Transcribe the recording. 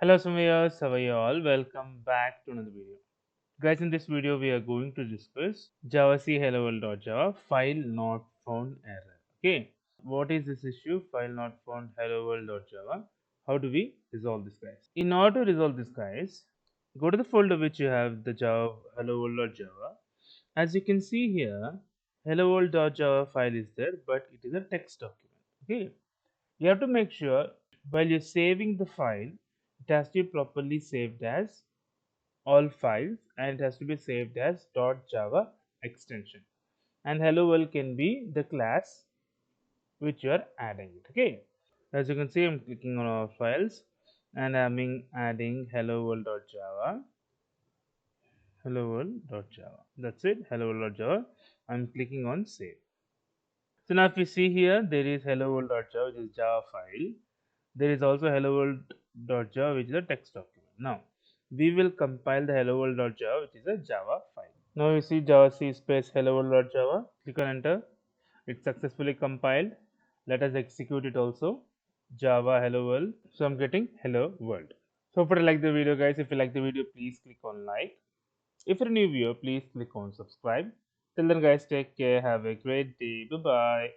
Hello Samayas, how are you all? Welcome back to another video. Guys, in this video we are going to discuss javac hello world.java file not found error. Okay, what is this issue? File not found hello world.java. How do we resolve this, guys? In order to resolve this, guys, go to the folder which you have the java hello world.java. As you can see here, hello world.java file is there, but it is a text document. Okay, you have to make sure while you're saving the file, it has to be properly saved as all files and it has to be saved as .java extension. And hello world can be the class which you are adding it. Okay. As you can see, I'm clicking on all files and I'm adding hello world.java. Hello world.java. That's it. Hello world.java. I'm clicking on save. So now if you see here, there is hello world.java, which is Java file. There is also hello world.java, which is a text document. Now we will compile the hello world.java, which is a Java file. Now you see Java C space hello world.java. Click on enter. It's successfully compiled. Let us execute it also. Java hello world. So I'm getting hello world. So if you like the video, guys, if you like the video, please click on like. If you're a new viewer, please click on subscribe. Till then, guys, take care. Have a great day. Bye bye.